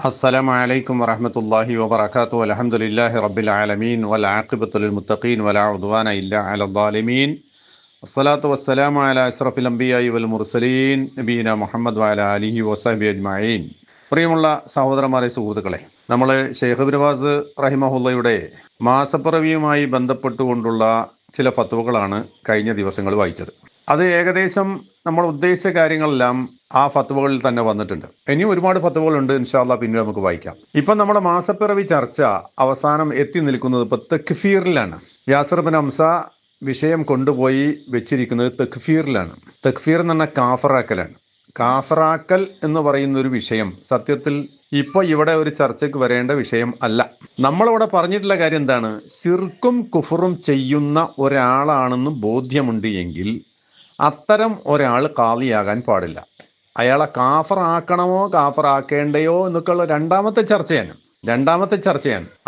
അസ്സലാമു അലൈക്കും വറഹ്മത്തുള്ളാഹി വബറകാതുഹു. അൽഹംദുലില്ലാഹി റബ്ബിൽ ആലമീൻ വൽ ആഖിബത്തു ലിൽ മുത്തഖീൻ വലാ ഉദ്വാന ഇല്ലാ അലൽ ളാലിമീൻ. വസ്സലാത്തു വസ്സലാമു അലാ അഷ്റഫിൽ അംബിയാഇ വൽ മുർസലീൻ നബീന മുഹമ്മദ് വഅലാ ആലിഹി വസഹ്ബിഹി അജ്മഈൻ. പ്രിയമുള്ള സഹോദരന്മാരെ, സുഹൃത്തുക്കളെ, നമ്മൾ ഷെയ്ഖ് ഇബ്നു ബാസ് റഹിമഹുള്ളയുടെ മാസപ്പിറവിയുമായി ബന്ധപ്പെട്ടുകൊണ്ടുള്ള ചില ഫത്വകളാണ് കഴിഞ്ഞ ദിവസങ്ങൾ വായിച്ചത്. അത് ഏകദേശം നമ്മൾ ഉദ്ദേശിച്ച കാര്യങ്ങളെല്ലാം ആ ഫത്വകളിൽ തന്നെ വന്നിട്ടുണ്ട്. ഇനിയും ഒരുപാട് ഫത്വകളുണ്ട്, ഇൻഷാ അല്ലാഹ് പിന്നീട് നമുക്ക് വായിക്കാം. ഇപ്പം നമ്മുടെ മാസപ്പിറവി ചർച്ച അവസാനം എത്തി നിൽക്കുന്നത് ഇപ്പോൾ തക്ഫീറിലാണ്. യാസിർ ബിൻ ഹംസ വിഷയം കൊണ്ടുപോയി വെച്ചിരിക്കുന്നത് തക്ഫീറിലാണ്. തക്ഫീർ എന്ന് പറഞ്ഞാൽ കാഫറാക്കലാണ്. കാഫറാക്കൽ എന്ന് പറയുന്ന ഒരു വിഷയം സത്യത്തിൽ ഇപ്പോൾ ഇവിടെ ഒരു ചർച്ചയ്ക്ക് വരേണ്ട വിഷയം അല്ല. നമ്മളിവിടെ പറഞ്ഞിട്ടുള്ള കാര്യം എന്താണ്? ശിർക്കും കുഫറും ചെയ്യുന്ന ഒരാളാണെന്ന് ബോധ്യമുണ്ട് എങ്കിൽ അത്തരം ഒരാൾ ഖാദിയാകാൻ പാടില്ല. അയാളെ കാഫറാക്കണമോ കാഫറാക്കേണ്ടയോ എന്നൊക്കെയുള്ള രണ്ടാമത്തെ ചർച്ചയാണ്.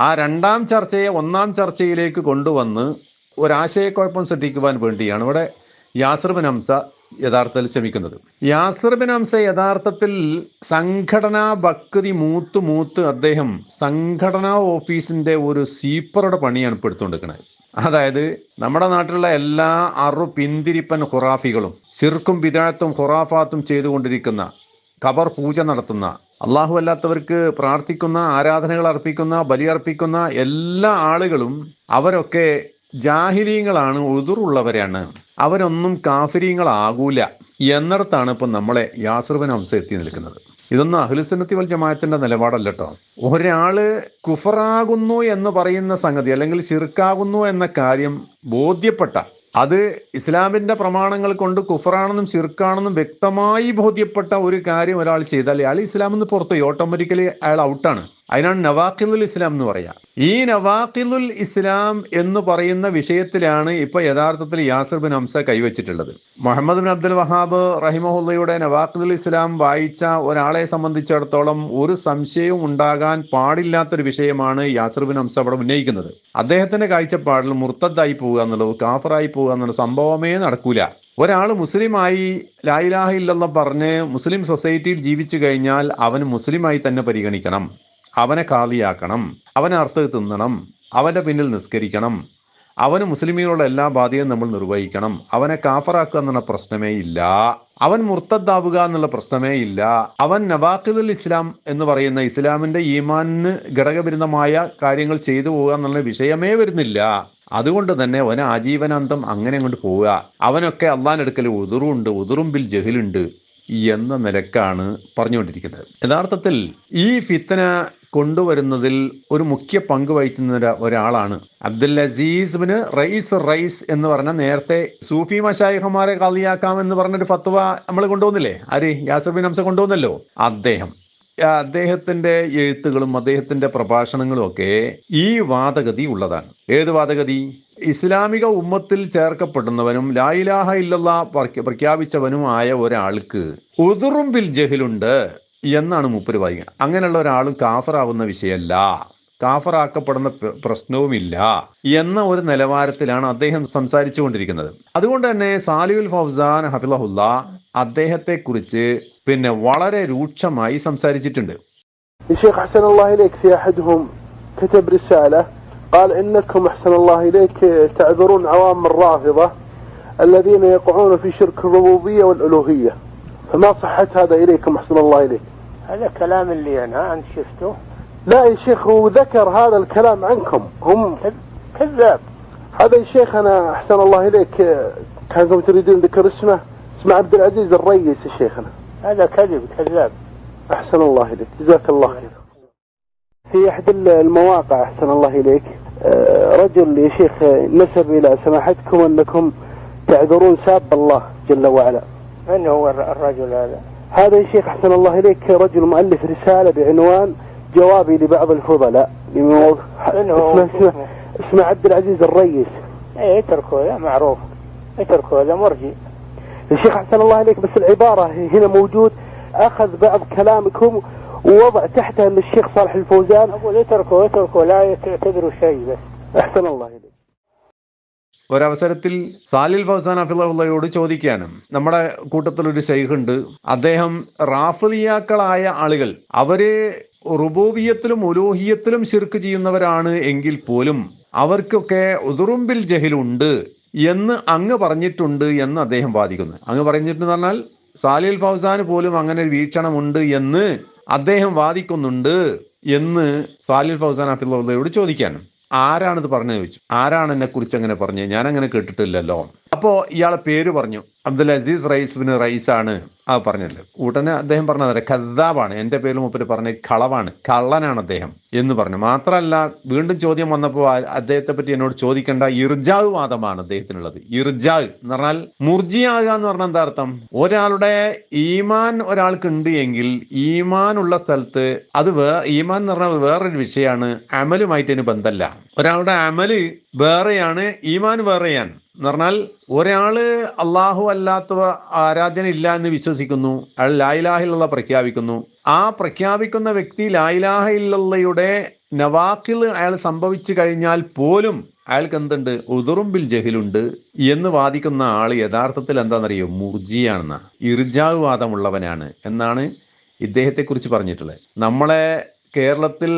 ആ രണ്ടാം ചർച്ചയെ ഒന്നാം ചർച്ചയിലേക്ക് കൊണ്ടുവന്ന് ഒരാശയക്കുഴപ്പം സൃഷ്ടിക്കുവാൻ വേണ്ടിയാണ് ഇവിടെ യാസിർ ബിൻ ഹംസ യഥാർത്ഥത്തിൽ ശ്രമിക്കുന്നത്. യാസിർ ബിൻ ഹംസ യഥാർത്ഥത്തിൽ സംഘടനാ ഭക്തി മൂത്ത് അദ്ദേഹം സംഘടനാ ഓഫീസിന്റെ ഒരു സ്വീപ്പറുടെ പണിയാണ് ഇപ്പോൾ എടുത്തുകൊണ്ടിരിക്കുന്നത്. അതായത് നമ്മുടെ നാട്ടിലുള്ള എല്ലാ പിന്തിരിപ്പൻ ഖുറാഫികളും ശിർക്കും ബിദഅത്തും ഖുറാഫാത്തും ചെയ്തുകൊണ്ടിരിക്കുന്ന, ഖബർ പൂജ നടത്തുന്ന, അള്ളാഹു അല്ലാത്തവർക്ക് പ്രാർത്ഥിക്കുന്ന, ആരാധനകൾ അർപ്പിക്കുന്ന, ബലിയർപ്പിക്കുന്ന എല്ലാ ആളുകളും അവരൊക്കെ ജാഹിലീങ്ങളാണ്, ഉദുറുള്ളവരാണ്, അവരൊന്നും കാഫിരീങ്ങളാകൂല എന്നിടത്താണ് ഇപ്പം നമ്മളെ യാസിർ ബിൻ ഹംസ എത്തി നിൽക്കുന്നത്. ഇതൊന്നും അഹ്ലുസുന്നത്തി വൽ ജമാഅത്തിന്റെ നിലപാടല്ല കേട്ടോ. ഒരാള് കുഫറാകുന്നു എന്ന് പറയുന്ന സംഗതി അല്ലെങ്കിൽ ശിർക്കാകുന്നു എന്ന കാര്യം ബോധ്യപ്പെട്ട, അത് ഇസ്ലാമിന്റെ പ്രമാണങ്ങൾ കൊണ്ട് കുഫറാണെന്നും ശിർക്കാണെന്നും വ്യക്തമായി ബോധ്യപ്പെട്ട ഒരു കാര്യം ഒരാൾ ചെയ്താൽ അയാൾ ഇസ്ലാമിൽ നിന്ന് പുറത്തുപോയി, ഓട്ടോമാറ്റിക്കലി അയാൾ ഔട്ടാണ്. അതിനാണ് നവാഖിലുൽ ഇസ്ലാം എന്ന് പറയുക. ഈ നവാഖിലുൽ ഇസ്ലാം എന്ന് പറയുന്ന വിഷയത്തിലാണ് ഇപ്പൊ യഥാർത്ഥത്തിൽ യാസിർ ബിൻ ഹംസ കൈവച്ചിട്ടുള്ളത്. മുഹമ്മദ് ബിൻ അബ്ദുൽ വഹാബ് റഹിമഹുള്ളയുടെ നവാഖിലുൽ ഇസ്ലാം വായിച്ച ഒരാളെ സംബന്ധിച്ചിടത്തോളം ഒരു സംശയവും ഉണ്ടാകാൻ പാടില്ലാത്തൊരു വിഷയമാണ് യാസിർ ബിൻ ഹംസ അവിടെ ഉന്നയിക്കുന്നത്. അദ്ദേഹത്തിന്റെ കാഴ്ചപ്പാടിൽ മുർത്തദ്ദായി പോവുക എന്നുള്ളത്, കാഫറായി പോവുക എന്നുള്ള സംഭവമേ നടക്കൂല. ഒരാൾ മുസ്ലിമായി ലാ ഇലാഹ ഇല്ലല്ലാഹ് പറഞ്ഞ് മുസ്ലിം സൊസൈറ്റിയിൽ ജീവിച്ചു കഴിഞ്ഞാൽ അവൻ മുസ്ലിമായി തന്നെ പരിഗണിക്കണം, അവനെ ഖാദിയാക്കണം, അവനെ അർത്ഥം തിന്നണം, അവൻ്റെ പിന്നിൽ നിസ്കരിക്കണം, അവന് മുസ്ലിമീനുള്ള എല്ലാ ബാധ്യതയും നമ്മൾ നിർവഹിക്കണം. അവനെ കാഫറാക്കുക എന്നുള്ള പ്രശ്നമേ ഇല്ല, അവൻ മുർത്തദ്ദാവുക എന്നുള്ള പ്രശ്നമേ ഇല്ല, അവൻ നവാഖിദുൽ ഇസ്ലാം എന്ന് പറയുന്ന ഇസ്ലാമിന്റെ ഈമാനിന് ഘടകവിരുദ്ധമായ കാര്യങ്ങൾ ചെയ്തു പോവുക എന്നുള്ള വിഷയമേ വരുന്നില്ല. അതുകൊണ്ട് തന്നെ അവന് ആജീവനാന്തം അങ്ങനെ അങ്ങോട്ട് പോവുക. അവനൊക്കെ അള്ളാഹിന്റെ അടുക്കൽ ഉദുറുണ്ട്, ഉദുറും ബിൽ ജഹിലുണ്ട് എന്ന നിലക്കാണ് പറഞ്ഞുകൊണ്ടിരിക്കുന്നത്. യഥാർത്ഥത്തിൽ ഈ ഫിത്ന കൊണ്ടുവരുന്നതിൽ ഒരു മുഖ്യ പങ്ക് വഹിക്കുന്ന ഒരാളാണ് അബ്ദുൽ അസീസ് ബിൻ റൈസ് എന്ന് പറഞ്ഞ, നേരത്തെ സൂഫി മശായിഖമാരെ ഖാദിയാക്കാം എന്ന് പറഞ്ഞൊരു ഫത്വ നമ്മൾ കൊണ്ടുവന്നില്ലേ, ആര്? യാസിർ ബിൻ ഹംസ കൊണ്ടുവന്നല്ലോ. അദ്ദേഹത്തിന്റെ എഴുത്തുകളും അദ്ദേഹത്തിന്റെ പ്രഭാഷണങ്ങളും ഒക്കെ ഈ വാദഗതി ഉള്ളതാണ്. ഏത് വാദഗതി? ഇസ്ലാമിക ഉമ്മത്തിൽ ചേർക്കപ്പെടുന്നവനും ലാ ഇലാഹ ഇല്ലല്ലാഹ് പ്രഖ്യാപിച്ചവനുമായ ഒരാൾക്ക് ഉദുറും ബിൽ ജഹിലുണ്ട് എന്നാണ് മൂപ്പര് വായിക്കുക. അങ്ങനെയുള്ള ഒരാളും കാഫറാവുന്ന വിഷയമല്ല, കാഫറാക്കപ്പെടുന്ന പ്രശ്നവുമില്ല എന്ന ഒരു നിലവാരത്തിലാണ് അദ്ദേഹം സംസാരിച്ചു കൊണ്ടിരിക്കുന്നത്. അതുകൊണ്ട് തന്നെ സാലിഹുൽ ഫൗസാൻ ഹഫിളഹുല്ലാ അദ്ദേഹത്തെ കുറിച്ച് പിന്നെ വളരെ രൂക്ഷമായി സംസാരിച്ചിട്ടുണ്ട്. الشيخ أحسن الله إليك في أحدهم كتب رسالة قال إنكم أحسن الله إليك تعذرون عوام الرافضة الذين يقعون في شرك الربوبية والألوهية، فما صحة هذا إليكم أحسن الله إليك؟ هذا كلام اللي أنت شفته؟ لا يا شيخ، هو ذكر هذا الكلام عنكم، هم كذاب. هذا يا شيخ أنا أحسن الله إليك كانكم تريدون ذكر اسمه عبد العزيز الريس يا شيخنا. هذا كذاب. أحسن الله إليك، جزاك الله خير. في أحد المواقع أحسن الله إليك رجل يا شيخ نسب إلى سماحتكم أنكم تعذرون ساب الله جل وعلا. من هو الرجل هذا؟ هذا يا شيخ أحسن الله إليك رجل مؤلف رسالة بعنوان جوابي لبعض الفضلاء. اسمه عبد العزيز الريس. اتركوا هذا معروف، اتركوا هذا مرجي يا شيخ أحسن الله إليك، بس العبارة هنا موجود أخذ بعض كلامكم ووضع تحتها أن الشيخ صالح الفوزان. أقول اتركوا لا تعتذروا شيء بس. أحسن الله إليك. ഒരവസരത്തിൽ സാലിൽ ഫൗസാൻ ഹഫിളഹുള്ളയോട് ചോദിക്കുകയാണ്, നമ്മുടെ കൂട്ടത്തിലൊരു ശൈഖുണ്ട്, അദ്ദേഹം റാഫിളിയാക്കളായ ആളുകൾ അവര് റുബൂബിയത്തിലും ഉലൂഹിയത്തിലും ശിർക്ക് ചെയ്യുന്നവരാണ് എങ്കിൽ പോലും അവർക്കൊക്കെ ഉദുറുംബിൽ ജഹിലുണ്ട് എന്ന് അങ്ങ് പറഞ്ഞിട്ടുണ്ട് എന്ന് അദ്ദേഹം വാദിക്കുന്നു. അങ്ങ് പറഞ്ഞിട്ടെന്ന് പറഞ്ഞാൽ സാലിൽ ഫൗസാന് പോലും അങ്ങനെ ഒരു വീക്ഷണമുണ്ട് എന്ന് അദ്ദേഹം വാദിക്കുന്നുണ്ട് എന്ന് സാലിൽ ഫൗസാൻ ഹഫിളുള്ളയോട് ചോദിക്കാണ്. ആരാണിത് പറഞ്ഞു ചോദിച്ചു. ആരാണ് എന്നെ കുറിച്ച് അങ്ങനെ പറഞ്ഞു? ഞാൻ അങ്ങനെ കേട്ടിട്ടില്ലല്ലോ. അപ്പോൾ ഇയാളെ പേര് പറഞ്ഞു, അബ്ദുൽ അസീസ് റൈസ് ബിൻ റൈസ് ആണ് ആ പറഞ്ഞത്. ഉടനെ അദ്ദേഹം പറഞ്ഞത് ഖദ്ദാബാണ്, എൻ്റെ പേര് മൂപ്പര് പറഞ്ഞ കളവാണ്, കള്ളനാണ് അദ്ദേഹം എന്ന് പറഞ്ഞു. മാത്രമല്ല വീണ്ടും ചോദ്യം വന്നപ്പോൾ അദ്ദേഹത്തെ പറ്റി എന്നോട് ചോദിക്കേണ്ട, ഇർജാവ് വാദമാണ് അദ്ദേഹത്തിനുള്ളത്. ഇർജാവ് എന്ന് പറഞ്ഞാൽ മുർജിയാകുക എന്ന് പറഞ്ഞാൽ എന്താ അർത്ഥം? ഒരാളുടെ ഈമാൻ ഒരാൾക്ക് ഉണ്ട് എങ്കിൽ ഈമാൻ ഉള്ള സ്ഥലത്ത് അത് ഈമാൻ എന്ന് പറഞ്ഞാൽ വേറൊരു വിഷയമാണ്, അമലുമായിട്ട് അതിന് ബന്ധമല്ല. ഒരാളുടെ അമല് വേറെയാണ്, ഈമാൻ വേറെയാണ് എന്ന് പറഞ്ഞാൽ ഒരാള് അള്ളാഹു അല്ലാത്ത ആരാധന ഇല്ല എന്ന് വിശ്വസിക്കുന്നു, അയാൾ ലാ ഇലാഹ ഇല്ലല്ലാഹ് പ്രഖ്യാപിക്കുന്നു. ആ പ്രഖ്യാപിക്കുന്ന വ്യക്തി ലാ ഇലാഹ ഇല്ലല്ലാഹയുടെ നവാഖിൽ അയാൾ സംഭവിച്ചു കഴിഞ്ഞാൽ പോലും അയാൾക്ക് എന്തുണ്ട്? ഉദുറുംബിൽ ജഹിലുണ്ട് എന്ന് വാദിക്കുന്ന ആൾ യഥാർത്ഥത്തിൽ എന്താണെന്നറിയോ? മുർജിയാണെന്ന, ഇർജാവ് വാദമുള്ളവനാണ് എന്നാണ് ഇദ്ദേഹത്തെക്കുറിച്ച് പറഞ്ഞിട്ടുള്ളത്. നമ്മളെ കേരളത്തിൽ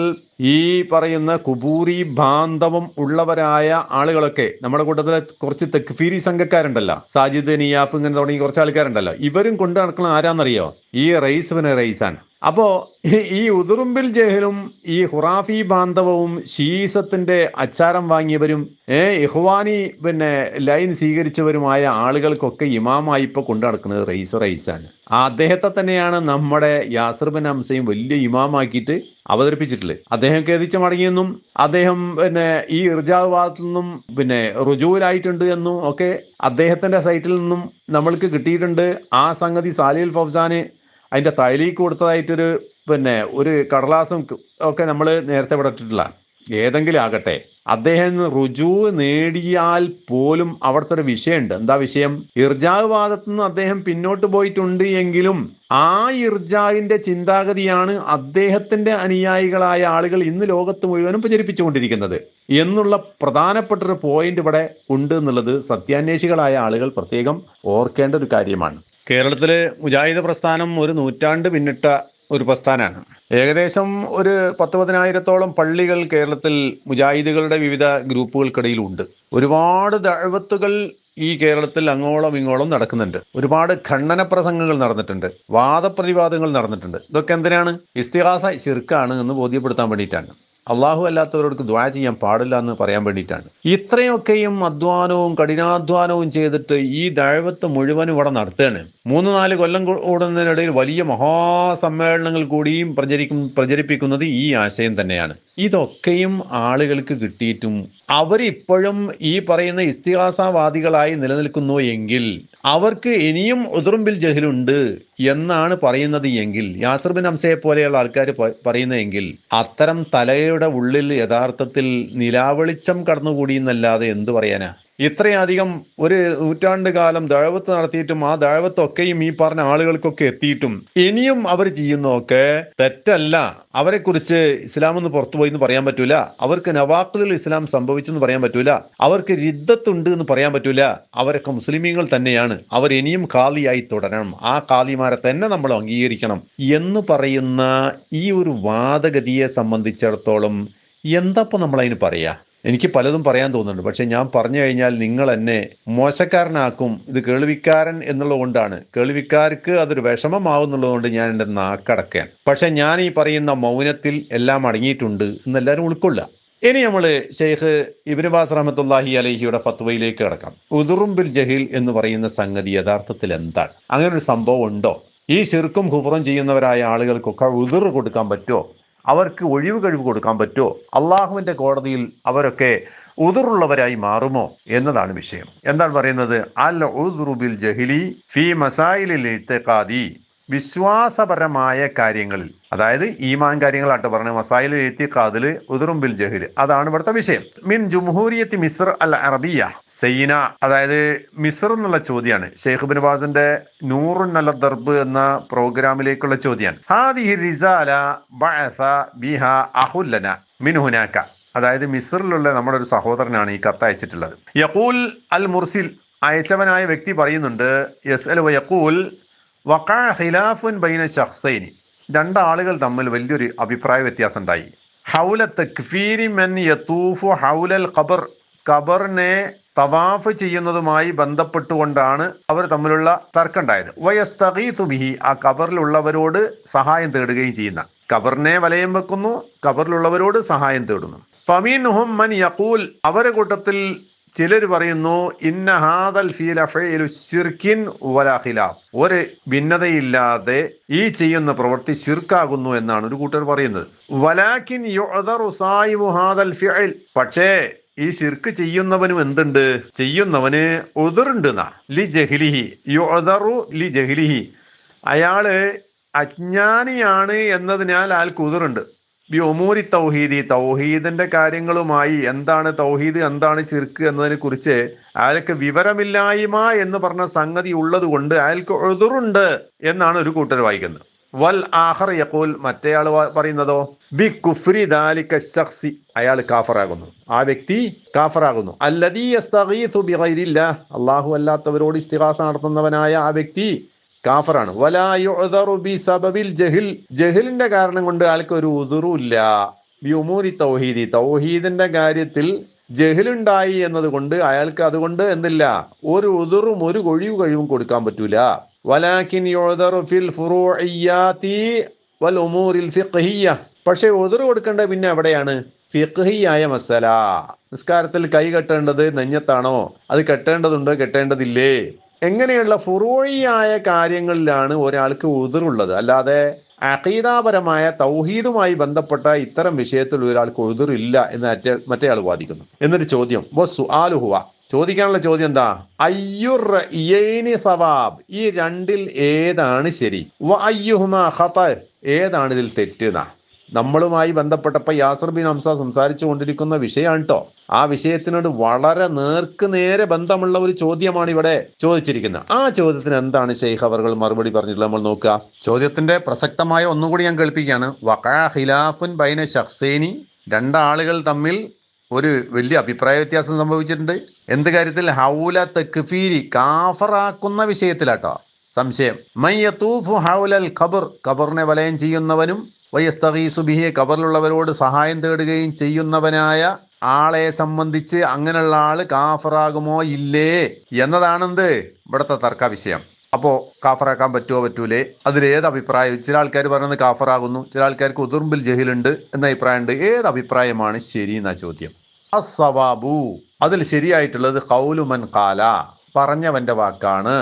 ഈ പറയുന്ന കുബൂരി ബാന്ധവം ഉള്ളവരായ ആളുകളൊക്കെ നമ്മുടെ കൂട്ടത്തിലെ കുറച്ച് തെക്ഫീരി സംഘക്കാരുണ്ടല്ലോ, സാജിദ് നിയാഫ് ഇങ്ങനെ തുടങ്ങി കുറച്ച് ആൾക്കാരുണ്ടല്ലോ, ഇവരും കൊണ്ടു നടക്കുന്ന ആരാന്നറിയോ? ഈ റൈസ് റൈസാണ്. അപ്പോ ഈ ഉദുറുംബിൽ ജഹലും ഈ ഹുറാഫി ബാന്ധവവും ഷീസത്തിന്റെ അച്ചാരം വാങ്ങിയവരും ഇഹ്വാനി ലൈൻ സ്വീകരിച്ചവരുമായ ആളുകൾക്കൊക്കെ ഇമാമായി ഇപ്പൊ കൊണ്ടു നടക്കുന്നത് റൈസാണ്. അദ്ദേഹത്തെ തന്നെയാണ് നമ്മുടെ യാസിർ ബിൻ ഹംസയും വലിയ ഇമാമാക്കിയിട്ട് അവതരിപ്പിച്ചിട്ടുള്ളത്. അദ്ദേഹം ഖേദിച്ച് മടങ്ങിയെന്നും അദ്ദേഹം ഈ ഇർജാവ് ഭാഗത്തു നിന്നും റുജൂലായിട്ടുണ്ട് എന്നും ഒക്കെ അദ്ദേഹത്തിന്റെ സൈറ്റിൽ നിന്നും നമ്മൾക്ക് കിട്ടിയിട്ടുണ്ട്. ആ സംഗതി സാലിൽ ഫൗസാന് അതിന്റെ തൈലീക്ക് കൊടുത്തതായിട്ടൊരു ഒരു കടലാസും ഒക്കെ നമ്മൾ നേരത്തെ വിടട്ടിട്ടില്ല. ഏതെങ്കിലും ആകട്ടെ, അദ്ദേഹം റുജൂ നേടിയാൽ പോലും അവിടുത്തെ ഒരു വിഷയമുണ്ട്. എന്താ വിഷയം? ഇർജാവ് വാദത്തു നിന്ന് അദ്ദേഹം പിന്നോട്ട് പോയിട്ടുണ്ട് എങ്കിലും ആ ഇർജാവിന്റെ ചിന്താഗതിയാണ് അദ്ദേഹത്തിന്റെ അനുയായികളായ ആളുകൾ ഇന്ന് ലോകത്ത് മുഴുവനും പ്രചരിപ്പിച്ചുകൊണ്ടിരിക്കുന്നത് എന്നുള്ള പ്രധാനപ്പെട്ടൊരു പോയിന്റ് ഇവിടെ ഉണ്ട് എന്നുള്ളത് സത്യാന്വേഷികളായ ആളുകൾ പ്രത്യേകം ഓർക്കേണ്ട ഒരു കാര്യമാണ്. കേരളത്തില് മുജാഹിദ് പ്രസ്ഥാനം ഒരു നൂറ്റാണ്ട് പിന്നിട്ട ഒരു പ്രസ്ഥാനമാണ്. ഏകദേശം ഒരു 10,000-ഓളം പള്ളികൾ കേരളത്തിൽ മുജാഹിദുകളുടെ വിവിധ ഗ്രൂപ്പുകൾക്കിടയിലുണ്ട്. ഒരുപാട് ദഅവത്തുകൾ ഈ കേരളത്തിൽ അങ്ങോളം ഇങ്ങോളം നടക്കുന്നുണ്ട്. ഒരുപാട് ഖണ്ഡന പ്രസംഗങ്ങൾ നടന്നിട്ടുണ്ട്, വാദപ്രതിവാദങ്ങൾ നടന്നിട്ടുണ്ട്. ഇതൊക്കെ എന്തിനാണ്? ഇസ്തിഗാസ ശിർക്കാണ് എന്ന് ബോധ്യപ്പെടുത്താൻ വേണ്ടിയിട്ടാണ്. അള്ളാഹു അല്ലാത്തവരോട് ദുആ ചെയ്യാൻ പാടില്ല എന്ന് പറയാൻ വേണ്ടിയിട്ടാണ്. ഇത്രയൊക്കെയും അധ്വാനവും കഠിനാധ്വാനവും ചെയ്തിട്ട് ഈ ദഅവത്ത് മുഴുവനും ഇവിടെ നടത്തുകയാണ്. 3-4 കൊല്ലം കൂടുന്നതിനിടയിൽ വലിയ മഹാസമ്മേളനങ്ങൾ കൂടിയും പ്രചരിപ്പിക്കുന്നത് ഈ ആശയം തന്നെയാണ്. ഇതൊക്കെയും ആളുകൾക്ക് കിട്ടിയിട്ടും അവരിപ്പോഴും ഈ പറയുന്ന ഇസ്തിഗാസവാദികളായി നിലനിൽക്കുന്നു എങ്കിൽ അവർക്ക് ഇനിയും ഉദുറുംബിൽ ജഹലുണ്ട് എന്നാണ് പറയുന്നത് എങ്കിൽ, യാസിർ ബിൻ ഹംസയെ പോലെയുള്ള ആൾക്കാർ പറയുന്നതെങ്കിൽ, അത്തരം തലയുടെ ഉള്ളിൽ യഥാർത്ഥത്തിൽ നിലാവെളിച്ചം കടന്നുകൂടി എന്നല്ലാതെ എന്ത് പറയാനാ? ഇത്രയധികം ഒരു നൂറ്റാണ്ട് കാലം ദഅവത്ത് നടത്തിയിട്ടും ആ ദഅവത്തൊക്കെയും ഈ പറഞ്ഞ ആളുകൾക്കൊക്കെ എത്തിയിട്ടും ഇനിയും അവർ ചെയ്യുന്നതൊക്കെ തെറ്റല്ല. അവരെ കുറിച്ച് ഇസ്ലാം എന്ന് പുറത്തുപോയി എന്ന് പറയാൻ പറ്റൂല, അവർക്ക് നവാഖിലുൽ ഇസ്ലാം സംഭവിച്ചെന്ന് പറയാൻ പറ്റൂല, അവർക്ക് റിദ്ദത്തുണ്ട് എന്ന് പറയാൻ പറ്റൂല. അവരൊക്കെ മുസ്ലിമീങ്ങൾ തന്നെയാണ്, അവർ ഇനിയും ഖാലിയായി തുടരണം, ആ ഖാലിമാരെ തന്നെ നമ്മൾ അംഗീകരിക്കണം എന്ന് പറയുന്ന ഈ ഒരു വാദഗതിയെ സംബന്ധിച്ചിടത്തോളം എന്താപ്പോൾ നമ്മളതിന് പറയാ? എനിക്ക് പലതും പറയാൻ തോന്നുന്നുണ്ട്, പക്ഷെ ഞാൻ പറഞ്ഞു കഴിഞ്ഞാൽ നിങ്ങൾ എന്നെ മോശക്കാരനാക്കും. ഇത് കേൾവിക്കാരൻ എന്നുള്ളത് കൊണ്ടാണ്, കേൾവിക്കാർക്ക് അതൊരു വിഷമമാവുന്നുള്ളത് കൊണ്ട് ഞാൻ എൻ്റെ നാക്കടക്കുകയാണ്. പക്ഷെ ഞാൻ ഈ പറയുന്ന മൗനത്തിൽ എല്ലാം അടങ്ങിയിട്ടുണ്ട് എന്നെല്ലാവരും ഉൾക്കൊള്ളുക. ഇനി നമ്മൾ ഷെയ്ഖ് ഇബ്നു ബാസ് റഹ്മത്തുള്ളാഹി അലൈഹിയുടെ ഫത്വയിലേക്ക് കടക്കാം. ഉദുറുംബിൽ ജഹിൽ എന്ന് പറയുന്ന സംഗതി യഥാർത്ഥത്തിൽ എന്താണ്? അങ്ങനെ ഒരു സംഭവം ഉണ്ടോ? ഈ ശിർക്കും കുഫറും ചെയ്യുന്നവരായ ആളുകൾക്കൊക്കെ ഉദുർ കൊടുക്കാൻ പറ്റുമോ? അവർക്ക് ഒഴിവ് കഴിവ് കൊടുക്കാൻ പറ്റുമോ? അള്ളാഹുവിൻ്റെ കോടതിയിൽ അവരൊക്കെ ഉദുറുള്ളവരായി മാറുമോ എന്നതാണ് വിഷയം. എന്താണ് പറയുന്നത്? അൽ ഉദ്റു ബിൽ ജഹ്ലി ഫീ മസായിലിൽ ഇഅ്തിഖാദി, വിശ്വാസപരമായ കാര്യങ്ങളിൽ, അതായത് ഈമാൻ കാര്യങ്ങളായിട്ട് പറഞ്ഞ മസായിൽ ഇഅ്തിഖാദിൽ ഉദ്റും ബിൽ ജഹ്ൽ, അതാണ് ഇവിടുത്തെ വിഷയം. മിൻ ജുംഹൂരിയത്തി മിസ്ർ അൽ അറബിയ സൈന, അതായത് മിസ്ർ എന്നുള്ള ചോദ്യമാണ്. ഷെയ്ഖ് ഇബ്നു ബാസിന്റെ നൂറുൻ അല ദർബ് എന്ന പ്രോഗ്രാമിലേക്കുള്ള ചോദ്യമാണ്. ഹാദിഹി റിസാല ബഅസ ബിഹാ അഹുല്ലന മിൻ ഹുനാക, അതായത് മിസ്റിലുള്ള നമ്മുടെ ഒരു സഹോദരനാണ് ഈ കത്ത് അയച്ചിട്ടുള്ളത്. യഖൂൽ അൽ മുർസിൽ, അയച്ചവനായ വ്യക്തി പറയുന്നുണ്ട്, യസ്അൽ വ യഖൂൽ വഖഅ ഖിലാഫുൻ ബൈന ശഖ്സൈനി, രണ്ടാളുകൾ തമ്മിൽ വലിയൊരു അഭിപ്രായ വ്യത്യാസം ഉണ്ടായി. ഹൗല തക്ഫീരി മൻ യതൂഫു ഹൗലൽ ഖബർ, ഖബറിനെ തവാഫ് ചെയ്യുന്നതുമായി ബന്ധപ്പെട്ടുകൊണ്ടാണ് അവർ തമ്മിലുള്ള തർക്കം ഉണ്ടായത്. വയസ്തഗീതു ബിഹി, ആ ഖബറിലുള്ളവരോട് സഹായം തേടുകയും ചെയ്യുന്ന, ഖബറിനെ വലയം വെക്കുന്നു, ഖബറിലുള്ളവരോട് സഹായം തേടുന്നു. ഫമീൻഹും മൻ യഖൂൽ, അവരുടെ കൂട്ടത്തിൽ ചിലർ പറയുന്നു ഇന്ന ഹാദൽ ഫീല ഫഇലു ശിർകിൻ വലാ ഖിലാഫ്, ഒരു ഭിന്നതയില്ലാതെ ഈ ചെയ്യുന്ന പ്രവൃത്തി ശിർക്കാകുന്നു എന്നാണ് ഒരു കൂട്ടർ പറയുന്നത്. വലാകിൻ യുഅദറു സായിബു ഹാദൽ ഫിഅൽ, പക്ഷേ ഈ ശിർക്ക് ചെയ്യുന്നവനും എന്തുണ്ട്, ചെയ്യുന്നവന് ഉദറുണ്ട് എന്നാ. ലി ജഹ്ലിഹി യുഅദറു ലി ജഹ്ലിഹി, അയാള് അജ്ഞാനിയാണ് എന്നതിനാൽ അയാൾക്ക് ഉദറുണ്ട്. ബി ഉമൂരി തൗഹീദി, തൗഹീദിന്റെ കാര്യങ്ങളുമായി, എന്താണ് തൗഹീദ് എന്താണ് ശിർക്ക് എന്നതിനെ കുറിച്ച് അയാൾക്ക് വിവരമില്ലായ്മ എന്ന് പറഞ്ഞ സംഗതി ഉള്ളത് കൊണ്ട് അയാൾക്ക് ഉദറുണ്ട് എന്നാണ് ഒരു കൂട്ടർ വായിക്കുന്നത്. വൽ ആഖർ യഖൂൽ, മറ്റേയാൾ പറയുന്നതോ ബി കുഫ്രി ദാലിക ശഖ്സി, അയാൾ കാഫറാകുന്നു, ആ വ്യക്തി കാഫറാകുന്നു. അല്ലദീ യസ്തഗീതു ബിഗൈരില്ലാഹ്, അല്ലാഹു അല്ലാത്തവരോട് ഇസ്തിഗാസ നടത്തുന്നവനായ ആ വ്യക്തി കാഫറാണ്. വലാ യുഅദറു ബി സബബിൽ ജഹിൽ, ജഹിലിന്റെ കാരണം കൊണ്ട് ആൾക്ക് ഒരു ഉദുറുമില്ല. ബി ഉമൂരി തൗഹീദി, തൗഹീദിന്റെ കാര്യത്തിൽ ജഹിലുണ്ടായി എന്നതുകൊണ്ട് അയാൾക്ക് അതുകൊണ്ട് എന്തില്ല, ഒരു ഉദുറും ഒരു കഴിവും കൊടുക്കാൻ പറ്റൂല. വലാകിൻ യുഅദറു ഫിൽ ഫുറൂഇയ്യാതി വൽ ഉമൂരിൽ ഫിഖ്ഹിയ്യ, പക്ഷേ ഉദുർ കൊടുക്കേണ്ടത് പിന്നെ എവിടെയാണ്, ഫിഖ്ഹിയായ മസല. നിസ്കാരത്തിൽ കൈ കെട്ടേണ്ടത് നെഞ്ഞത്താണോ, അത് കെട്ടേണ്ടതുണ്ടോ കെട്ടേണ്ടതില്ലേ, എങ്ങനെയുള്ള ഫുറൂഇയായ കാര്യങ്ങളിലാണ് ഒരാൾക്ക് ഉദുറുള്ളത്. അല്ലാതെ അഖീദാപരമായ തൗഹീദുമായി ബന്ധപ്പെട്ട ഇത്തരം വിഷയത്തിൽ ഒരാൾക്ക് ഉദുറില്ല എന്ന് മറ്റേയാൾ വാദിക്കുന്നു. എന്നൊരു ചോദ്യം, വസ്സുആലുഹുവ, ചോദിക്കാനുള്ള ചോദ്യം എന്താ, അയ്യുർ റഅയൈനി സവാബ്, ഈ രണ്ടിൽ ഏതാണ് ശരി, വ അയ്യുഹുമാ ഖത, ഏതാണ് ഇതിൽ തെറ്റുന്ന. നമ്മളുമായി ബന്ധപ്പെട്ടപ്പോൾ യാസർ ബിൻ ഹംസ സംസാരിച്ചു കൊണ്ടിരിക്കുന്ന വിഷയമാണ് കേട്ടോ. ആ വിഷയത്തിനോട് വളരെ നേരെ ബന്ധമുള്ള ഒരു ചോദ്യമാണ് ഇവിടെ ചോദിച്ചിരിക്കുന്നത്. ആ ചോദ്യത്തിന് എന്താണ് ശൈഖ് അവർകൾ മറുപടി പറഞ്ഞിട്ടുള്ളത് നമ്മൾ നോക്കുക. ചോദ്യത്തിന്റെ പ്രസക്തമായ ഒന്നുകൂടി ഞാൻ കേൾപ്പിക്കുകയാണ്. വഖഅ ഖിലാഫുൻ ബൈന ശഖ്സൈനി, രണ്ടാളുകൾ തമ്മിൽ ഒരു വലിയ അഭിപ്രായ വ്യത്യാസം സംഭവിച്ചിട്ടുണ്ട്. എന്ത് കാര്യത്തിൽ, ഹൗല തക്ഫീരി, കാഫറാക്കുന്ന വിഷയത്തിലാട്ടോ സംശയം. മൻ യതൂഫു ഹൗലൽ ഖബർ, ഖബറിനെ വലയം ചെയ്യുന്നവനും, വയസ്തഗീസു ബിഹി, ഖബറിലുള്ളവരോട് സഹായം തേടുകയും ചെയ്യുന്നവനായ ആളെ സംബന്ധിച്ച് അങ്ങനെയുള്ള ആള് കാഫറാകുമോ ഇല്ലേ എന്നതാണെന്ത് ഇവിടുത്തെ തർക്ക വിഷയം. അപ്പോൾ കാഫറാക്കാൻ പറ്റുമോ പറ്റൂലേ, അതിലേത് അഭിപ്രായം? ചില ആൾക്കാർ പറയുന്നത് കാഫറാകുന്നു, ചില ആൾക്കാർക്ക് ഉദുർബിൽ ജഹിലുണ്ട് എന്ന അഭിപ്രായമുണ്ട്. ഏത് അഭിപ്രായമാണ് ശരി എന്ന ചോദ്യം. അസ്സവാബു, അതിൽ ശരിയായിട്ടുള്ളത് ഖൗലു മൻ ഖാല, പറഞ്ഞവന്റെ വാക്കാണ്.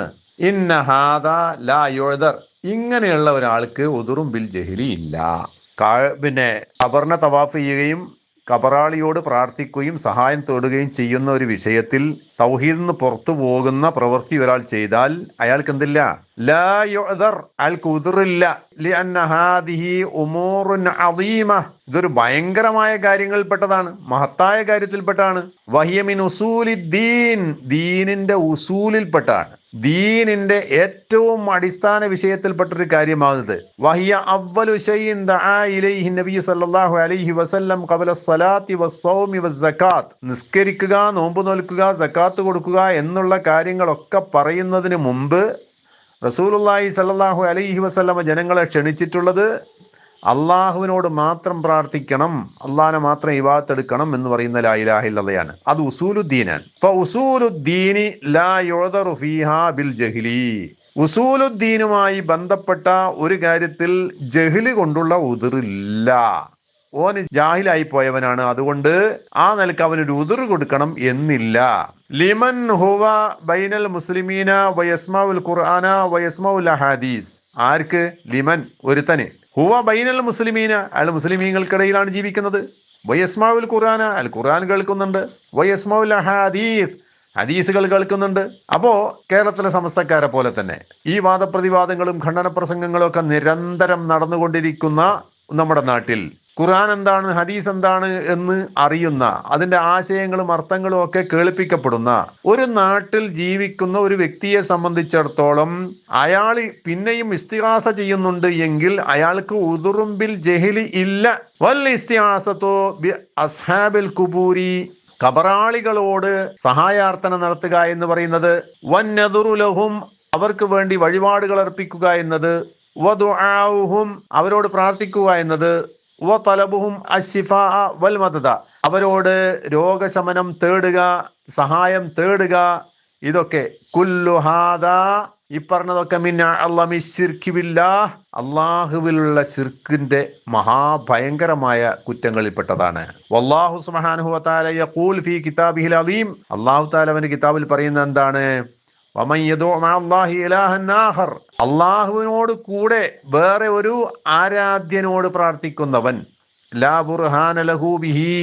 ഇന്ന ഹാദാ ലാ യുഅദർ, ഇങ്ങനെയുള്ള ഒരാൾക്ക് ഉദുറും ബിൽ ജഹ്ലി ഇല്ല. പിന്നെ ഖബറിനെ തവാഫ് ചെയ്യുകയും ഖബറാളിയോട് പ്രാർത്ഥിക്കുകയും സഹായം തേടുകയും ചെയ്യുന്ന ഒരു വിഷയത്തിൽ തൗഹീദിൽ നിന്ന് പുറത്തു പോകുന്ന പ്രവൃത്തി ഒരാൾ ചെയ്താൽ അയാൾക്ക് എന്തില്ല, ലാ യുഅദർ, അയാൾക്ക് ഉദുറില്ല. ലിഅന്ന ഹാദിഹി ഉമൂറുൻ അദീമ, ഇതൊരു ഭയങ്കരമായ കാര്യങ്ങളിൽപ്പെട്ടതാണ്, മഹത്തായ കാര്യത്തിൽപ്പെട്ടാണ്. വഹിയ മിൻ ഉസൂലിദ്ദീൻ, ദീനിന്റെ ഉസൂലിൽപ്പെട്ടാണ്, ദീനിന്റെ ഏറ്റവും അടിസ്ഥാന വിഷയത്തിൽപ്പെട്ടൊരു കാര്യമാകുന്നത്. വഹിയ അവ്വലു ശൈഇൻ ദആ ഇലൈഹി നബി സല്ലല്ലാഹു അലൈഹി വസല്ലം ഖബല സ്വലാത്തി വസ്സൗമി വസ്സകാത്ത്, നിസ്കരിക്കുക, നോമ്പ് നോൽക്കുക, സക്കാത്ത് കൊടുക്കുക എന്നുള്ള കാര്യങ്ങളൊക്കെ പറയുന്നതിന് മുമ്പ് റസൂലുള്ളാഹി സല്ലല്ലാഹു അലൈഹി വസല്ലമ ജനങ്ങളെ ക്ഷണിച്ചിട്ടുള്ളത് അള്ളാഹുവിനോട് മാത്രം പ്രാർത്ഥിക്കണം, അള്ളാഹിനെ മാത്രം ഇബാദത്ത് എടുക്കണം എന്ന് പറയുന്ന ലാ ഇലാഹ ഇല്ലല്ലാഹയാണ്. അത് ഉസൂലുദ്ദീനാണ്. ഫഉസൂലുദ്ദീനി ലാ യുഅദറു ഫീഹാ ബിൽ ജഹ്ലി, ഉസൂലുദ്ദീനുമായി ബന്ധപ്പെട്ട ഒരു കാര്യത്തിൽ ജഹ്ല് കൊണ്ടുള്ള ഉദറില്ല. ഓന് ജാഹിലായി പോയവനാണ്, അതുകൊണ്ട് ആ നിലക്ക് അവനൊരു ഉദർ കൊടുക്കണം എന്നില്ല. ലിമൻ ഹുവ ബൈനൽ മുസ്ലിമീന വയസ്മഉൽ ഖുർആന വയസ്മഉൽ അഹാദീസ്, ആർക്ക്? ലിമൻ, ഒരുത്തന്, ഹുവ ബൈനൽ മുസ്ലിമീന, അയാൾ മുസ്ലിമീങ്ങൾക്കിടയിലാണ് ജീവിക്കുന്നത്. വയസ്മഉൽ ഖുർആന, അയാൾ ഖുർആൻ കേൾക്കുന്നുണ്ട്. വയസ്മഉൽ അഹാദീസ്, ഹദീസുകൾ കേൾക്കുന്നുണ്ട്. അപ്പോ കേരളത്തിലെ സമസ്തക്കാരെ പോലെ തന്നെ ഈ വാദപ്രതിവാദങ്ങളും ഖണ്ഡന പ്രസംഗങ്ങളും ഒക്കെ നിരന്തരം നടന്നുകൊണ്ടിരിക്കുന്ന നമ്മുടെ നാട്ടിൽ ഖുർആൻ എന്താണ്, ഹദീസ് എന്താണ് എന്ന് അറിയുന്ന, അതിന്റെ ആശയങ്ങളും അർത്ഥങ്ങളും ഒക്കെ കേൾപ്പിക്കപ്പെടുന്ന ഒരു നാട്ടിൽ ജീവിക്കുന്ന ഒരു വ്യക്തിയെ സംബന്ധിച്ചിടത്തോളം അയാൾ പിന്നെയും ഇസ്തിഗാസ ചെയ്യുന്നുണ്ട് എങ്കിൽ അയാൾക്ക് ഉദുറും ബിൽ ജഹ്ലി ഇല്ല. വൽ ഇസ്തിഗാസതു ബി അസ്ഹാബിൽ ഖുബൂരി, ഖബറാളികളോട് സഹായാർത്ഥന നടത്തുക എന്ന് പറയുന്നത്, വന്നദുറു ലഹും, അവർക്ക് വേണ്ടി വഴിപാടുകൾ അർപ്പിക്കുക എന്നത്, വദുആഉഹും അവരോട് പ്രാർത്ഥിക്കുക എന്നത്, വതലബുഹും അശ്ശിഫാ വൽ മദദ അവരോട് രോഗശമനം തേടുക, സഹായം തേടുക, ഇതൊക്കെ കുല്ലു ഹാദാ ഈ പറഞ്ഞതൊക്കെ മിന്ന അള്ളമി ശിർക്കി ബില്ലാഹ് അള്ളാഹുവിലുള്ള ശിർക്കിന്റെ മഹാഭയങ്കരമായ കുറ്റങ്ങളിൽപ്പെട്ടതാണ്. വല്ലാഹു സുബ്ഹാനഹു വ തആല യഖൂൽ ഫീ കിതാബിഹിൽ അദീം അല്ലാഹു തആല അവന്റെ കിതാബിൽ പറയുന്നത് എന്താണ്? വമൻ യദഉ മഅല്ലാഹി ഇലാഹൻ ആഖർ അള്ളാഹുവിനോട് കൂടെ വേറെ ഒരു ആരാധ്യനോട് പ്രാർത്ഥിക്കുന്നവൻ, ലാ ബുർഹാന ലഹു ബിഹി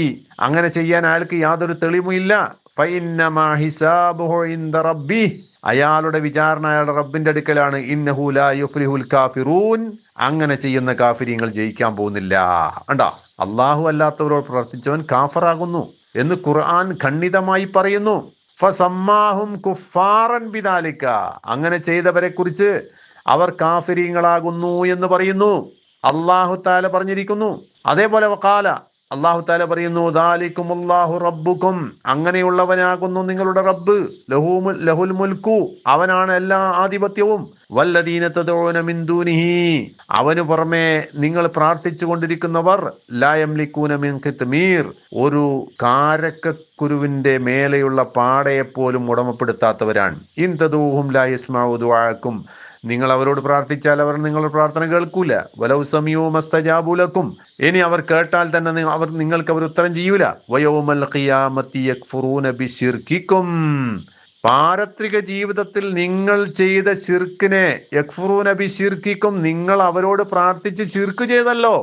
അങ്ങനെ ചെയ്യാൻ അയാൾക്ക് യാതൊരു തെളിവുമില്ല, ഫഇന്നമാ ഹിസാബുഹു ഇൻദ റബ്ബിഹി അയാളുടെ വിചാരണ അയാളുടെ റബ്ബിന്റെ അടുക്കലാണ്. ഇന്നഹു ലാ യുഫ്ലിഹുൽ കാഫിറൂൻ അങ്ങനെ ചെയ്യുന്ന കാഫിരീങ്ങൾ ജയിക്കാൻ പോകുന്നില്ല. കണ്ടാ, അള്ളാഹു അല്ലാത്തവരോട് പ്രവർത്തിച്ചവൻ കാഫറാകുന്നു എന്ന് ഖുർആൻ ഖണ്ഡിതമായി പറയുന്നു. ഫസമ്മാഹും കുഫാറൻ ബിദാലിക അങ്ങനെ ചെയ്തവരെ കുറിച്ച് അവർ കാഫിരീങ്ങളാകുന്നു എന്ന് പറയുന്നു. അല്ലാഹു തആല പറഞ്ഞിരിക്കുന്നു. അതേപോലെ വഖാല അല്ലാഹു തആല പറയുന്നു, ദാലികുമുല്ലാഹു റബ്ബുക്കും അങ്ങനെയുള്ളവനാകുന്നു നിങ്ങളുടെ റബ്ബ്, ലഹുൽ മുൽക്കു അവനാണ് എല്ലാ ആധിപത്യവും, വല്ലദീന തദഊന മിൻ ദൂനിഹി അവനു പുറമെ നിങ്ങൾ പ്രാർത്ഥിച്ചു കൊണ്ടിരിക്കുന്നവർ, ലാ യംലികൂന മിൻ ഖിത്മീർ ഒരു കാരക്കക്കുരുവിന്റെ മേലെയുള്ള പാടയെപ്പോലും ഉടമപ്പെടുത്താത്തവരാണ്. ഇൻ തദൂഹും ലാ യസ്മഉ ദുആഅക്കും നിങ്ങൾ അവരോട് പ്രാർത്ഥിച്ചാൽ അവർ നിങ്ങളുടെ പ്രാർത്ഥന കേൾക്കൂല. വലൗ സമീഉ മസ്തജാബു ലക്കും ഇനി അവർ കേട്ടാൽ തന്നെ അവർ നിങ്ങൾക്ക് ഉത്തരം ചെയ്യൂല. വയൗമൽ ഖിയാമത്തി യക്ഫുറൂന ബിശിർകിക്കും പാരത്രിക ജീവിതത്തിൽ നിങ്ങൾ ചെയ്ത ശിർക്കിനെ, യക്ഫുറൂന ബിശിർകിക്കും നിങ്ങൾ അവരോട് പ്രാർത്ഥിച്ച് ശിർക്ക് ചെയ്തല്ലോ,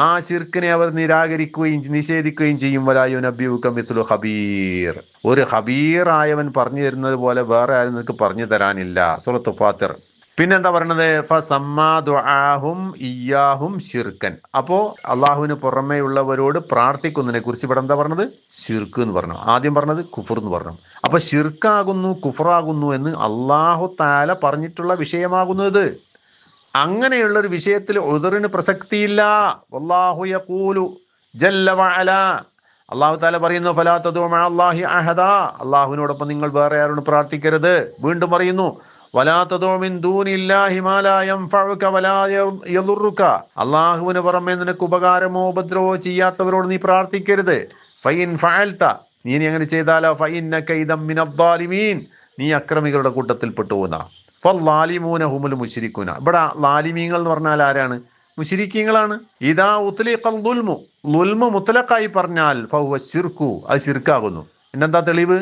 ആ ശിർക്കിനെ അവർ നിരാകരിക്കുകയും നിഷേധിക്കുകയും ചെയ്യും. വലാ യുനബ്ബിഉക മിത്ലു ഖബീർ ഒരു ഖബീർ ആയവൻ പറഞ്ഞു തരുന്നത് പോലെ വേറെ ആരും നിങ്ങൾക്ക് പറഞ്ഞു തരാനില്ല. സൂറത്തുൽ ഫാത്തിർ. പിന്നെന്താ പറയണത്? ഫസമ്മാ ദുആഹും ഇയ്യാഹും ശിർക്കൻ അപ്പോ അള്ളാഹുവിന് പുറമേയുള്ളവരോട് പ്രാർത്ഥിക്കുന്നതിനെ കുറിച്ച് ഇവിടെ എന്താ പറഞ്ഞത്? ശിർക്ക് എന്ന് പറഞ്ഞു. ആദ്യം പറഞ്ഞത് കുഫർ എന്ന് പറഞ്ഞു. അപ്പൊ ശിർക്കാകുന്നു കുഫറാകുന്നു എന്ന് അള്ളാഹു തആല പറഞ്ഞിട്ടുള്ള വിഷയമാകുന്നത്. അങ്ങനെയുള്ളൊരു വിഷയത്തിൽ ഉദറിന് പ്രസക്തിയില്ല. വല്ലാഹു യഖൂലു ജല്ല വഅല അള്ളാഹു തആല പറയുന്നു, ഫലാ തദഉ മഅല്ലാഹി അഹദാ അള്ളാഹുവിനോടൊപ്പം നിങ്ങൾ വേറെ ആരോടും പ്രാർത്ഥിക്കരുത്. വീണ്ടും പറയുന്നു, വലാ തദഉ മിൻ ദൂനില്ലാഹി മാ ലാ യൻഫഉക വലാ യദുറുക അള്ളാഹുവിന് പുറമെ നിനക്ക് ഉപകാരമോ ഉപദ്രവമോ ചെയ്യാത്തവരോട് നീ പ്രാർത്ഥിക്കരുത്. ഫഇൻ ഫഅൽത നീ അങ്ങനെ ചെയ്താലോ ഫഇന്നക ഇദം മിനദ്ദാലിമീൻ നീ അക്രമികളുടെ കൂട്ടത്തിൽപ്പെട്ടു പോകുന്ന. ഫല്ലാലിമൂന ഹുമുൽ മുശ്രികൂന ഇവിടെ ലാലിമീങ്ങൾ എന്ന് പറഞ്ഞാൽ ആരാണ്? മുശ്രിക്കീങ്ങളാണ്. ഇദാ ഉത്ലിഖൽ ദുൽമു ളുൽമു മുത്ലഖായി പറഞ്ഞാൽ ഫഹുവ ശിർക്കു അത് ശിർക്കാകുന്നു. പിന്നെന്താ തെളിവ്?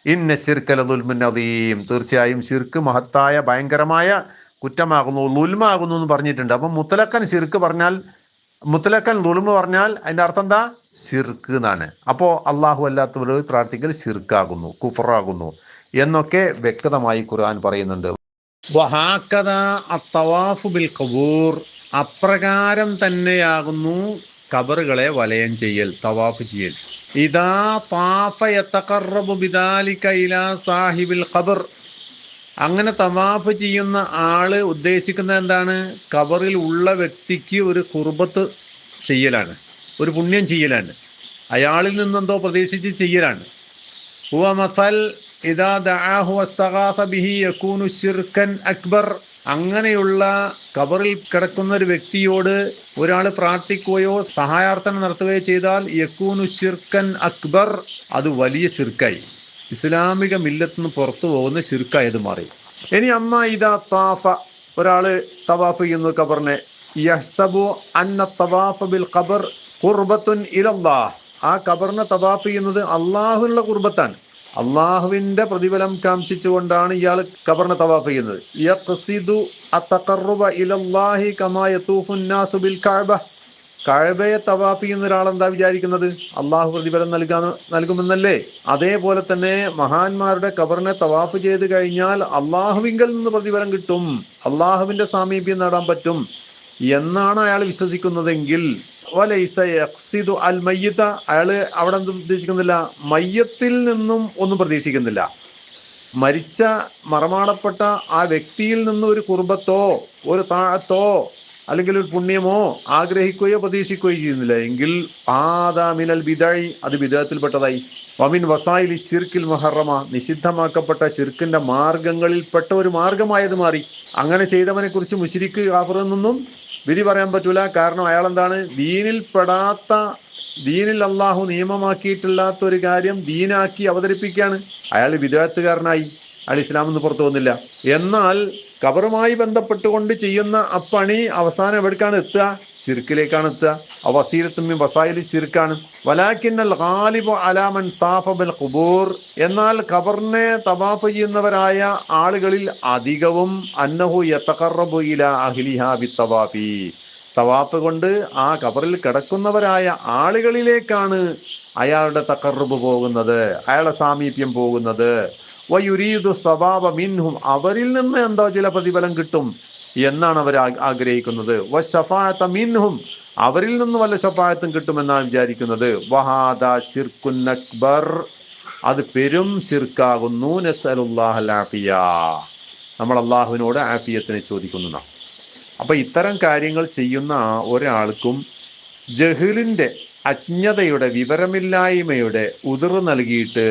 ഇന്ന ശിർക ലദുൽമുൻ അദീം തീർച്ചയായും ശിർക്ക് മഹത്തായ ഭയങ്കരമായ കുറ്റമാകുന്നു, ളുൽമാകുന്നു എന്ന് പറഞ്ഞിട്ടുണ്ട്. അപ്പം മുത്ലഖൻ ശിർക്ക് പറഞ്ഞാൽ, മുത്ലഖൻ ളുൽമ് പറഞ്ഞാൽ അതിന്റെ അർത്ഥം എന്താ? ശിർക്ക് എന്നാണ്. അപ്പോ അള്ളാഹു അല്ലാത്തവരോട് പ്രാർത്ഥിക്കൽ ശിർക്കാകുന്നു, കുഫറാകുന്നു എന്നൊക്കെ വ്യക്തമായി ഖുർആൻ പറയുന്നുണ്ട്. വഹാക്കദാ അത്തവാഫു ബിൽ ഖബൂർ അപ്രകാരം തന്നെയാകുന്നു ഖബറുകളെ വലയം ചെയ്യൽ, തവാഫ് ചെയ്യൽ. ഇദാ താഫ യതഖറബു ബിദാലിക ഇലാ സാഹിബിൽ ഖബർ അങ്ങനെ തവാഫ് ചെയ്യുന്ന ആള് ഉദ്ദേശിക്കുന്നത് എന്താണ്? ഖബറിൽ ഉള്ള വ്യക്തിക്ക് ഒരു ഖുർബത്ത് ചെയ്യലാണ്, ഒരു പുണ്യം ചെയ്യലാണ്, അയാളിൽ നിന്നെന്തോ പ്രതീക്ഷിച്ച് ചെയ്യലാണ്. ഹുവ മസൽ ഇദാ ദഅാഹു വസ്തഗാസ ബിഹി യകൂനു ശിർക്കൻ അക്ബർ അങ്ങനെയുള്ള ഖബറിൽ കിടക്കുന്ന ഒരു വ്യക്തിയോട് ഒരാൾ പ്രാർത്ഥിക്കുകയോ സഹായാർത്ഥന നടത്തുകയോ ചെയ്താൽ യകൂനു ശിർക്കൻ അക്ബർ അത് വലിയ ശിർക്കായി, ഇസ്ലാമിക മില്ലത്ത് നിന്ന് പുറത്തു പോകുന്ന ശിർക്കായത് മാറി. ഇനി അമ്മ ഇദാ താഫ ഒരാള് തവാഫ് ചെയ്യുന്നു ഖബറിനെ, യഹ്സബു അന്ന തവാഫ ബിൽ ഖബർ ഖുർബത്തുൻ ഇലല്ലാഹ് ആ ഖബറിനെ തവാഫ് ചെയ്യുന്നത് അള്ളാഹുവിനുള്ള ഖുർബത്താണ്, അള്ളാഹുവിന്റെ പ്രതിഫലം കാംക്ഷിച്ചുകൊണ്ടാണ് ഇയാൾ ഖബറിനെ തവാഫ് ചെയ്യുന്നത്. യഖ്സിദു അത്തഖറുബ ഇലല്ലാഹി കമാ യതൂഫു നാസു ബിൽ കഅബ കഅബയെ തവാഫ് ചെയ്യുന്ന ഒരാൾ എന്താ വിചാരിക്കുന്നത്? അള്ളാഹു പ്രതിഫലം നൽകുമെന്നല്ലേ? അതേപോലെ തന്നെ മഹാന്മാരുടെ ഖബറിനെ തവാഫ് ചെയ്ത് കഴിഞ്ഞാൽ അള്ളാഹുവിങ്കൽ നിന്ന് പ്രതിഫലം കിട്ടും, അള്ളാഹുവിന്റെ സാമീപ്യം നേടാൻ പറ്റും എന്നാണ് അയാൾ വിശ്വസിക്കുന്നതെങ്കിൽ വലൈസ യഖ്സിദു അൽ മയ്യിത അയാള് അവിടെ എന്തും ഉദ്ദേശിക്കുന്നില്ല, മയ്യത്തിൽ നിന്നും ഒന്നും പ്രതീക്ഷിക്കുന്നില്ല. മരിച്ച മറമാടപ്പെട്ട ആ വ്യക്തിയിൽ നിന്ന് ഒരു കുർബത്തോ ഒരു താഴത്തോ അല്ലെങ്കിൽ ഒരു പുണ്യമോ ആഗ്രഹിക്കുകയോ പ്രതീക്ഷിക്കുകയോ ചെയ്യുന്നില്ല എങ്കിൽ ആദാ മിനൽ ബിദഅി, അത് ബിദഅത്തിൽപ്പെട്ടതായി. വമിൻ വസായിലി ശിർക്കിൽ മുഹറമ, നിഷിദ്ധമാക്കപ്പെട്ട ശിർക്കിന്റെ മാർഗങ്ങളിൽപ്പെട്ട ഒരു മാർഗമായത് മാറി. അങ്ങനെ ചെയ്തവനെ കുറിച്ച് മുശ്രിക്ക് കാഫിറെന്നൊന്നും വിധി പറയാൻ പറ്റൂല. കാരണം അയാൾ എന്താണ്, ദീനിൽ അള്ളാഹു നിയമമാക്കിയിട്ടില്ലാത്ത ഒരു കാര്യം ദീനാക്കി അവതരിപ്പിക്കുകയാണ്. അയാൾ ബിദഅത്തുകാരനായി, അയാൾ ഇസ്ലാമിൽ നിന്ന് പുറത്തു വന്നില്ല. എന്നാൽ ഖബറുമായി ബന്ധപ്പെട്ടുകൊണ്ട് ചെയ്യുന്ന അപ്പണി അവസാനം എവിടേക്കാണ് എത്തുക? ശിർക്കിലേക്കാണ് എത്തുക. വസീലത്തും വസായിലി ശിർക്കാണ്. വലാകിന്നൽ ഗാലിബു അലാ മൻ താഫ ബിൽ ഖുബൂർ, എന്നാൽ ഖബറിനെ തവാഫ് ചെയ്യുന്നവരായ ആളുകളിൽ അധികവും അന്നഹു യതഖറബു ഇലാ അഹ്ലിഹാ ബിത്തവാഫി, തവാഫ് കൊണ്ട് ആ ഖബറിൽ കിടക്കുന്നവരായ ആളുകളിലേക്കാണ് അയാളുടെ തഖറബ് പോകുന്നത്, അയാളുടെ സാമീപ്യം പോകുന്നത്. വയുരീദു സവാബ മിൻഹും, അവരിൽ നിന്ന് എന്തോ ചില പ്രതിഫലം കിട്ടും എന്നാണ് അവർ ആഗ്രഹിക്കുന്നത്. വശഫാഅത മിൻഹും, അവരിൽ നിന്ന് വല്ല ശഫാഅത്തും കിട്ടുമെന്നാണ് വിചാരിക്കുന്നത്. വഹാദാ ശിർക്കുൻ അക്ബർ, അത് പെരും ശിർക്കാകുന്നു. നസ്അലുല്ലാഹൽ ആഫിയ, നമ്മൾ അള്ളാഹുവിനോട് ആഫിയത്തിനെ ചോദിക്കുന്നതാണ്. അപ്പൊ ഇത്തരം കാര്യങ്ങൾ ചെയ്യുന്ന ഒരാൾക്കും ജഹ്ലിന്റെ, അജ്ഞതയുടെ, വിവരമില്ലായ്മയുടെ ഉതിർ നൽകിയിട്ട്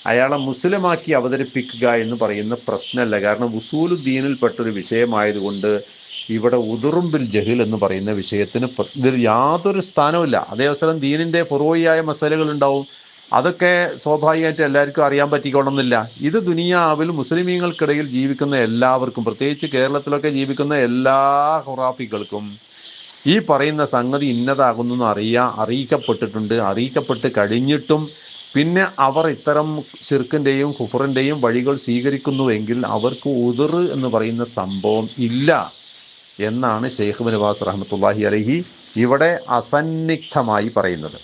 അയാളെ മുസ്ലിമാക്കി അവതരിപ്പിക്കുക എന്ന് പറയുന്ന പ്രശ്നമല്ല. കാരണം ഉസൂലുദ്ദീനിൽപ്പെട്ടൊരു വിഷയമായതുകൊണ്ട് ഇവിടെ ഉദുറുംബിൽ ജഹിൽ എന്ന് പറയുന്ന വിഷയത്തിന് ഇതിൽ യാതൊരു സ്ഥാനവുമില്ല. അതേവസരം ദീനിന്റെ ഫുറൂഇയായ മസലകൾ ഉണ്ടാവും, അതൊക്കെ സ്വാഭാവികമായിട്ട് എല്ലാവർക്കും അറിയാൻ പറ്റിക്കൊള്ളുന്നില്ല. ഇത് ദുനിയാവിൽ മുസ്ലിമീങ്ങൾക്കിടയിൽ ജീവിക്കുന്ന എല്ലാവർക്കും, പ്രത്യേകിച്ച് കേരളത്തിലൊക്കെ ജീവിക്കുന്ന എല്ലാ ഖുറാഫികൾക്കും ഈ പറയുന്ന സംഗതി ഇന്നതാകുന്നു അറിയിക്കപ്പെട്ടിട്ടുണ്ട്. അറിയിക്കപ്പെട്ട് കഴിഞ്ഞിട്ടും പിന്നെ അവർ ഇത്തരം ശിർക്കിൻ്റെയും കുഫറിൻ്റെയും വഴികൾ സ്വീകരിക്കുന്നുവെങ്കിൽ അവർക്ക് ഉദർ എന്ന് പറയുന്ന സംഭവം ഇല്ല എന്നാണ് ശൈഖ് ഇബ്നു ബാസ് റഹ്മത്തുള്ളാഹി അലൈഹി ഇവിടെ അസന്നിഗ്ധമായി പറയുന്നത്.